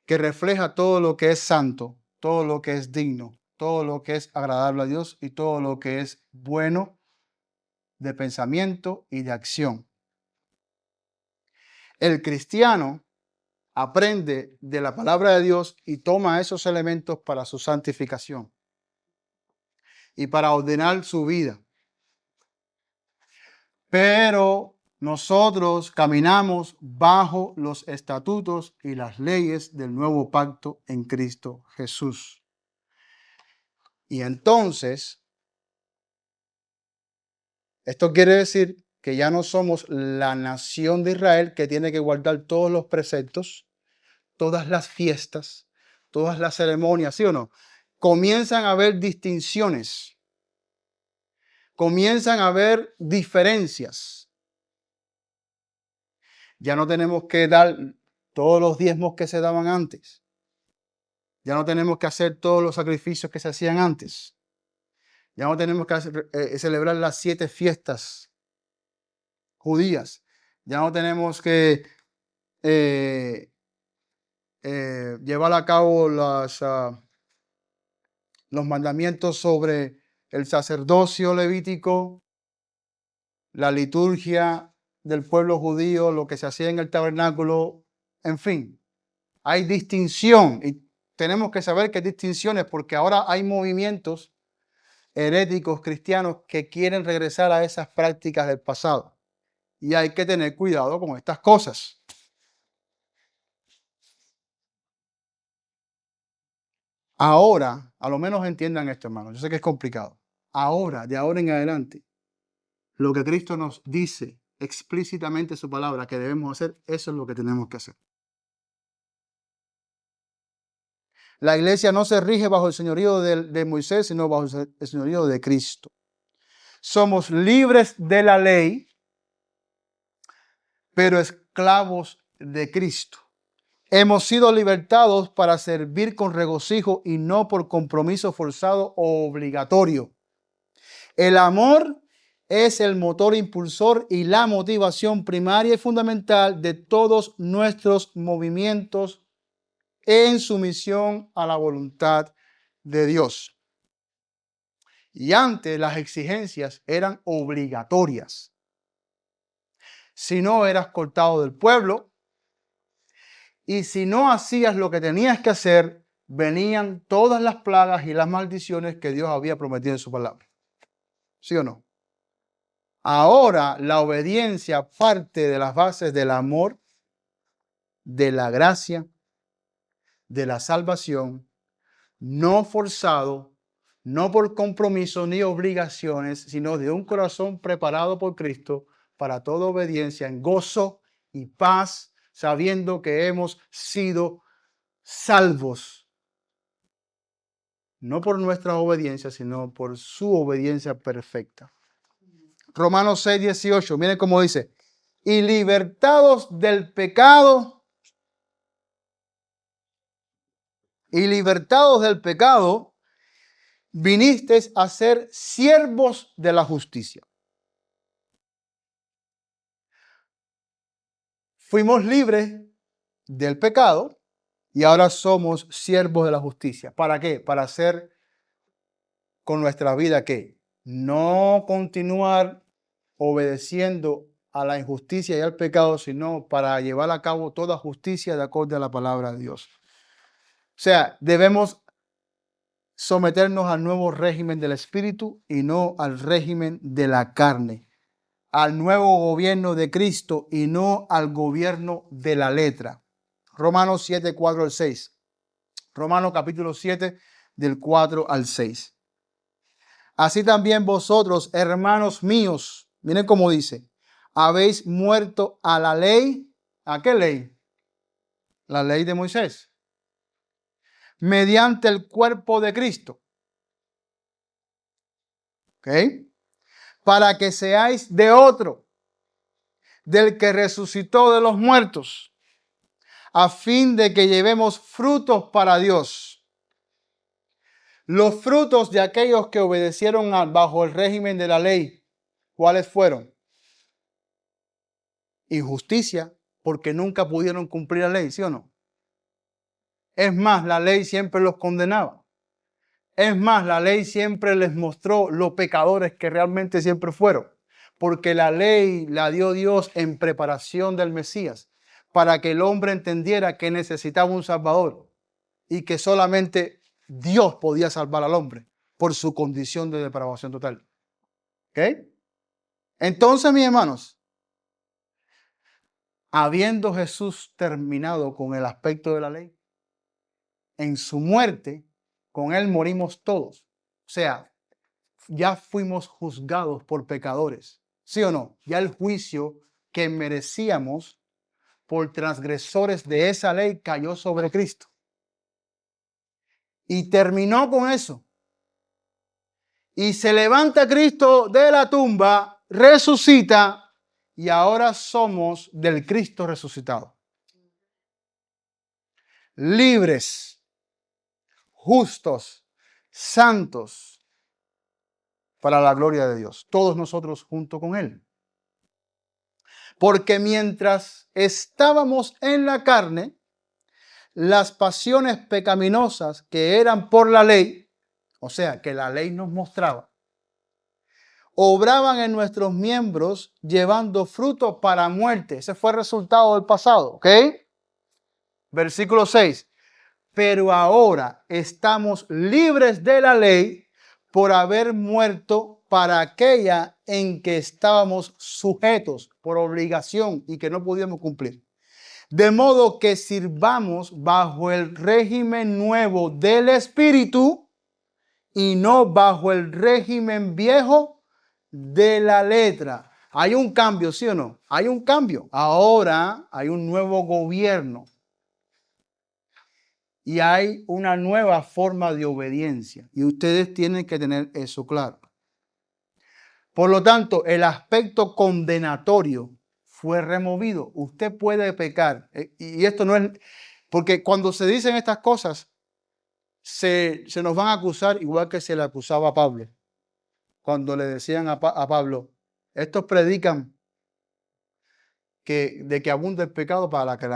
que refleja todo lo que es santo, todo lo que es digno, todo lo que es agradable a Dios y todo lo que es bueno de pensamiento y de acción. El cristiano aprende de la palabra de Dios y toma esos elementos para su santificación y para ordenar su vida. Pero nosotros caminamos bajo los estatutos y las leyes del nuevo pacto en Cristo Jesús. Y entonces, esto quiere decir que ya no somos la nación de Israel que tiene que guardar todos los preceptos, todas las fiestas, todas las ceremonias, ¿sí o no? Comienzan a haber distinciones, comienzan a haber diferencias. Ya no tenemos que dar todos los diezmos que se daban antes. Ya no tenemos que hacer todos los sacrificios que se hacían antes. Ya no tenemos que celebrar las 7 fiestas judías. Ya no tenemos que llevar a cabo los mandamientos sobre el sacerdocio levítico, la liturgia del pueblo judío, lo que se hacía en el tabernáculo, en fin. Hay distinción y tenemos que saber que hay distinciones porque ahora hay movimientos heréticos cristianos que quieren regresar a esas prácticas del pasado. Y hay que tener cuidado con estas cosas. Ahora, a lo menos entiendan esto, hermanos. Yo sé que es complicado. Ahora, de ahora en adelante, lo que Cristo nos dice explícitamente en su palabra que debemos hacer, eso es lo que tenemos que hacer. La iglesia no se rige bajo el señorío de Moisés, sino bajo el señorío de Cristo. Somos libres de la ley, pero esclavos de Cristo. Hemos sido libertados para servir con regocijo y no por compromiso forzado o obligatorio. El amor es el motor impulsor y la motivación primaria y fundamental de todos nuestros movimientos en sumisión a la voluntad de Dios. Y antes las exigencias eran obligatorias. Si no, eras cortado del pueblo. Y si no hacías lo que tenías que hacer, venían todas las plagas y las maldiciones que Dios había prometido en su palabra. ¿Sí o no? Ahora la obediencia parte de las bases del amor, de la gracia, de la salvación, no forzado, no por compromiso ni obligaciones, sino de un corazón preparado por Cristo para toda obediencia en gozo y paz, sabiendo que hemos sido salvos, no por nuestra obediencia, sino por su obediencia perfecta. Romanos 6:18, miren cómo dice, y libertados del pecado, vinisteis a ser siervos de la justicia. Fuimos libres del pecado y ahora somos siervos de la justicia. ¿Para qué? Para hacer con nuestra vida ¿qué? No continuar obedeciendo a la injusticia y al pecado, sino para llevar a cabo toda justicia de acuerdo a la palabra de Dios. O sea, debemos someternos al nuevo régimen del Espíritu y no al régimen de la carne, al nuevo gobierno de Cristo y no al gobierno de la letra. Romanos 7, 4 al 6. Romanos capítulo 7, del 4 al 6. Así también vosotros, hermanos míos, miren cómo dice, habéis muerto a la ley. ¿A qué ley? La ley de Moisés. Mediante el cuerpo de Cristo. ¿Ok? Para que seáis de otro, del que resucitó de los muertos, a fin de que llevemos frutos para Dios. Los frutos de aquellos que obedecieron bajo el régimen de la ley, ¿cuáles fueron? Injusticia, porque nunca pudieron cumplir la ley, ¿sí o no? Es más, la ley siempre los condenaba. Es más, la ley siempre les mostró los pecadores que realmente siempre fueron. Porque la ley la dio Dios en preparación del Mesías. para que el hombre entendiera que necesitaba un Salvador y que solamente Dios podía salvar al hombre por su condición de depravación total. ¿Ok? Entonces, mis hermanos, habiendo Jesús terminado con el aspecto de la ley, en su muerte, con él morimos todos. O sea, ya fuimos juzgados por pecadores. ¿Sí o no? Ya el juicio que merecíamos por transgresores de esa ley cayó sobre Cristo. Y terminó con eso. Y se levanta Cristo de la tumba, resucita, y ahora somos del Cristo resucitado. Libres, justos, santos, para la gloria de Dios. Todos nosotros junto con Él. Porque mientras estábamos en la carne, las pasiones pecaminosas que eran por la ley, o sea, que la ley nos mostraba, obraban en nuestros miembros llevando fruto para muerte. Ese fue el resultado del pasado, ¿ok? Versículo 6. Pero ahora estamos libres de la ley por haber muerto para aquella en que estábamos sujetos por obligación y que no podíamos cumplir. De modo que sirvamos bajo el régimen nuevo del Espíritu y no bajo el régimen viejo de la letra. Hay un cambio, ¿sí o no? Hay un cambio. Ahora hay un nuevo gobierno. Y hay una nueva forma de obediencia. Y ustedes tienen que tener eso claro. Por lo tanto, el aspecto condenatorio fue removido. Usted puede pecar. Y esto no es... Porque cuando se dicen estas cosas, se nos van a acusar igual que se le acusaba a Pablo. Cuando le decían a Pablo, estos predican de que abunde el pecado para que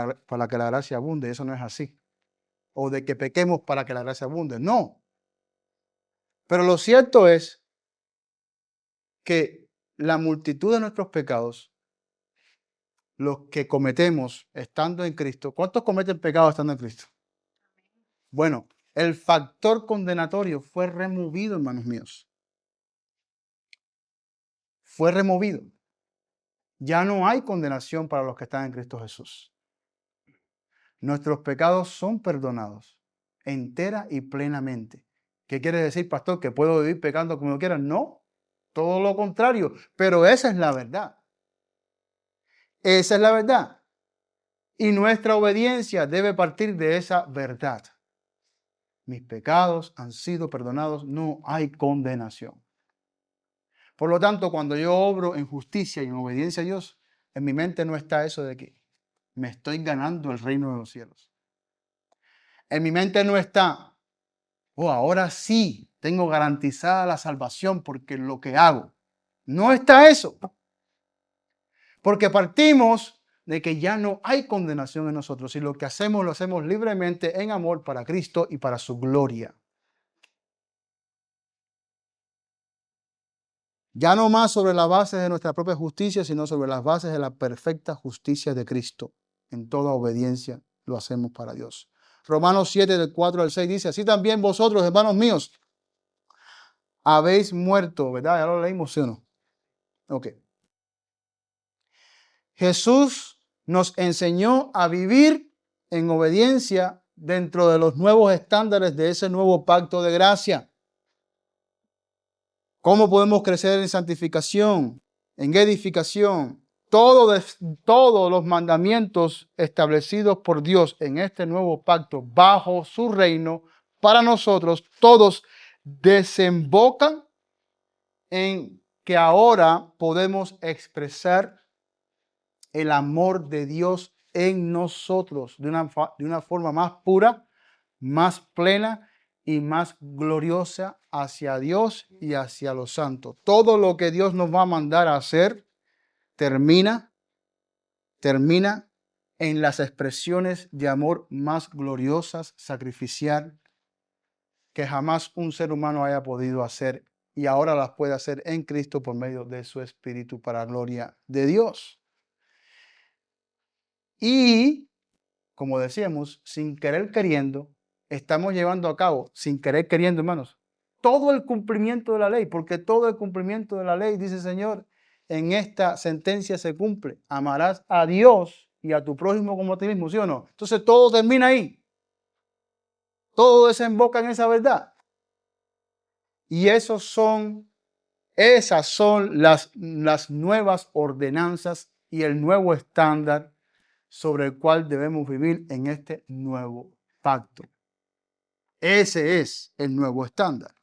la gracia abunde. Eso no es así. O de que pequemos para que la gracia abunde. No. Pero lo cierto es que la multitud de nuestros pecados, los que cometemos estando en Cristo, ¿cuántos cometen pecado estando en Cristo? Bueno, el factor condenatorio fue removido, hermanos míos. Fue removido. Ya no hay condenación para los que están en Cristo Jesús. Nuestros pecados son perdonados entera y plenamente. ¿Qué quiere decir, pastor? ¿Que puedo vivir pecando como yo quiera? No, todo lo contrario. Pero esa es la verdad. Esa es la verdad. Y nuestra obediencia debe partir de esa verdad. Mis pecados han sido perdonados, no hay condenación. Por lo tanto, cuando yo obro en justicia y en obediencia a Dios, en mi mente no está eso de que me estoy ganando el reino de los cielos. En mi mente no está, oh, ahora sí tengo garantizada la salvación porque lo que hago. No está eso. Porque partimos de que ya no hay condenación en nosotros y lo que hacemos lo hacemos libremente en amor para Cristo y para su gloria. Ya no más sobre las bases de nuestra propia justicia, sino sobre las bases de la perfecta justicia de Cristo. En toda obediencia lo hacemos para Dios. Romanos 7, del 4 al 6 dice, así también vosotros, hermanos míos, habéis muerto, ¿verdad? Ya lo leímos, ¿sí o no? Ok. Jesús nos enseñó a vivir en obediencia dentro de los nuevos estándares de ese nuevo pacto de gracia. ¿Cómo podemos crecer en santificación, en edificación? Todos los mandamientos establecidos por Dios en este nuevo pacto bajo su reino para nosotros, todos desembocan en que ahora podemos expresar el amor de Dios en nosotros de una forma más pura, más plena y más gloriosa hacia Dios y hacia los santos. Todo lo que Dios nos va a mandar a hacer termina en las expresiones de amor más gloriosas, sacrificial, que jamás un ser humano haya podido hacer y ahora las puede hacer en Cristo por medio de su Espíritu para gloria de Dios. Y, como decíamos, sin querer queriendo, estamos llevando a cabo, sin querer queriendo, hermanos, todo el cumplimiento de la ley, porque todo el cumplimiento de la ley, dice el Señor, en esta sentencia se cumple. Amarás a Dios y a tu prójimo como a ti mismo, ¿sí o no? Entonces todo termina ahí. Todo desemboca en esa verdad. Y esas son las nuevas ordenanzas y el nuevo estándar sobre el cual debemos vivir en este nuevo pacto. Ese es el nuevo estándar.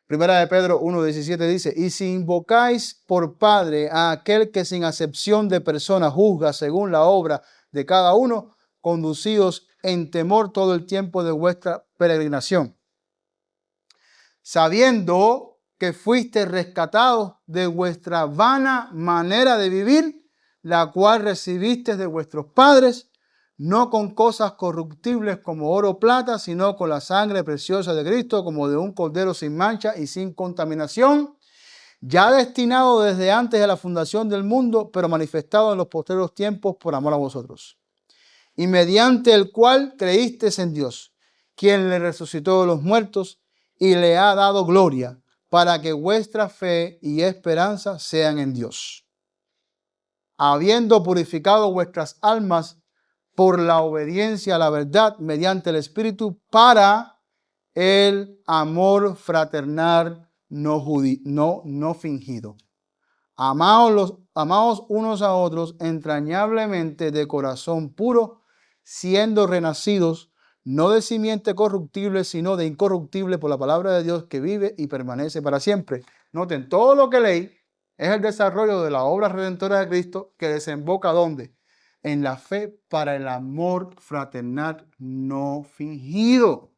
Primera de Pedro 1:17 dice, y si invocáis por Padre a aquel que sin acepción de persona juzga según la obra de cada uno, conducidos en temor todo el tiempo de vuestra peregrinación, sabiendo que fuiste rescatados de vuestra vana manera de vivir, la cual recibiste de vuestros padres, no con cosas corruptibles como oro o plata, sino con la sangre preciosa de Cristo, como de un cordero sin mancha y sin contaminación, ya destinado desde antes de la fundación del mundo, pero manifestado en los postreros tiempos por amor a vosotros, y mediante el cual creísteis en Dios, quien le resucitó de los muertos y le ha dado gloria, para que vuestra fe y esperanza sean en Dios, habiendo purificado vuestras almas por la obediencia a la verdad mediante el Espíritu para el amor fraternal no fingido. Amaos unos a otros entrañablemente de corazón puro, siendo renacidos no de simiente corruptible, sino de incorruptible por la palabra de Dios que vive y permanece para siempre. Noten, todo lo que leí es el desarrollo de la obra redentora de Cristo que desemboca ¿dónde? En la fe para el amor fraternal no fingido.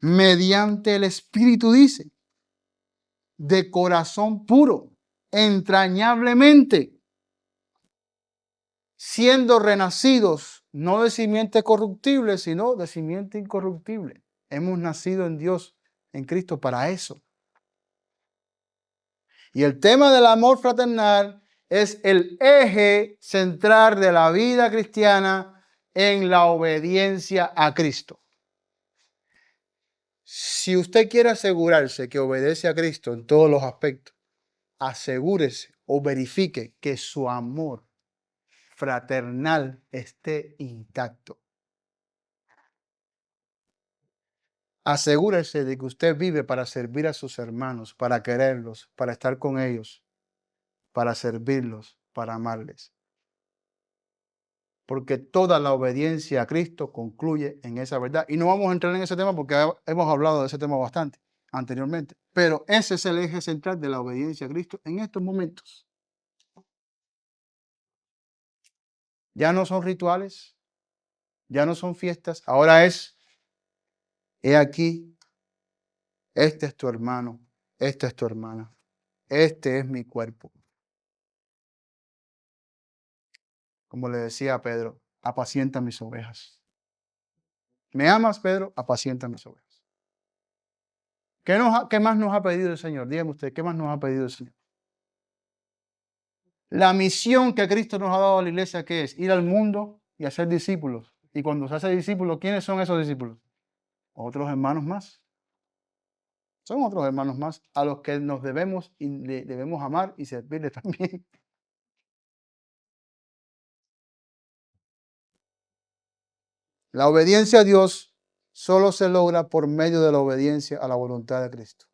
Mediante el Espíritu dice, de corazón puro, entrañablemente, siendo renacidos, no de simiente corruptible, sino de simiente incorruptible. Hemos nacido en Dios, en Cristo, para eso. Y el tema del amor fraternal es el eje central de la vida cristiana en la obediencia a Cristo. Si usted quiere asegurarse que obedece a Cristo en todos los aspectos, asegúrese o verifique que su amor fraternal esté intacto. Asegúrese de que usted vive para servir a sus hermanos, para quererlos, para estar con ellos, para servirlos, para amarles. Porque toda la obediencia a Cristo concluye en esa verdad. Y no vamos a entrar en ese tema porque hemos hablado de ese tema bastante anteriormente. Pero ese es el eje central de la obediencia a Cristo en estos momentos. Ya no son rituales, ya no son fiestas, ahora es, he aquí, este es tu hermano, esta es tu hermana, este es mi cuerpo. Como le decía a Pedro, apacienta mis ovejas. ¿Me amas, Pedro? Apacienta mis ovejas. ¿Qué más nos ha pedido el Señor? Dígame usted, ¿qué más nos ha pedido el Señor? La misión que Cristo nos ha dado a la iglesia, ¿qué es? Ir al mundo y hacer discípulos. Y cuando se hace discípulos, ¿quiénes son esos discípulos? Otros hermanos más. Son otros hermanos más a los que nos debemos y debemos amar y servirles también. La obediencia a Dios solo se logra por medio de la obediencia a la voluntad de Cristo.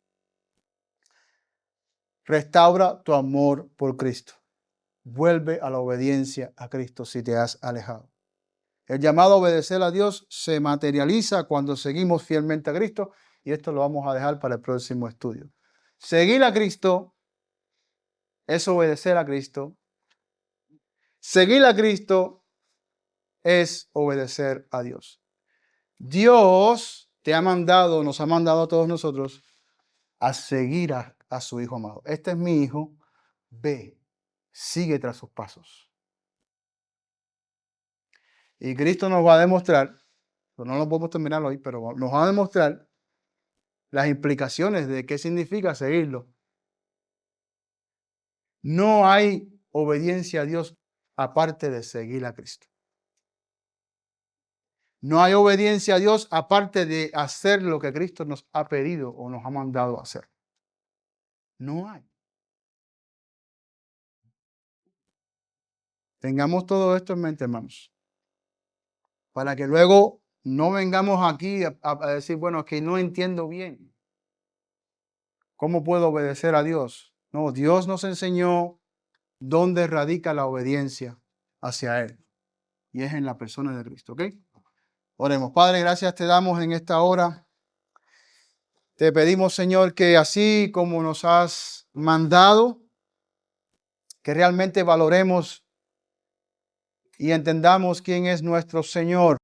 Restaura tu amor por Cristo. Vuelve a la obediencia a Cristo si te has alejado. El llamado a obedecer a Dios se materializa cuando seguimos fielmente a Cristo, y esto lo vamos a dejar para el próximo estudio. Seguir a Cristo es obedecer a Cristo. Seguir a Cristo es obedecer a Dios. Dios te ha mandado, nos ha mandado a todos nosotros a seguir a su Hijo amado. Este es mi Hijo, ve, sigue tras sus pasos. Y Cristo nos va a demostrar, no lo podemos terminar hoy, pero nos va a demostrar las implicaciones de qué significa seguirlo. No hay obediencia a Dios aparte de seguir a Cristo. No hay obediencia a Dios aparte de hacer lo que Cristo nos ha pedido o nos ha mandado a hacer. No hay. Tengamos todo esto en mente, hermanos, para que luego no vengamos aquí a decir, bueno, es que no entiendo bien. ¿Cómo puedo obedecer a Dios? No, Dios nos enseñó dónde radica la obediencia hacia Él. Y es en la persona de Cristo, ¿ok? Oremos. Padre, gracias te damos en esta hora. Te pedimos, Señor, que así como nos has mandado, que realmente valoremos y entendamos quién es nuestro Señor.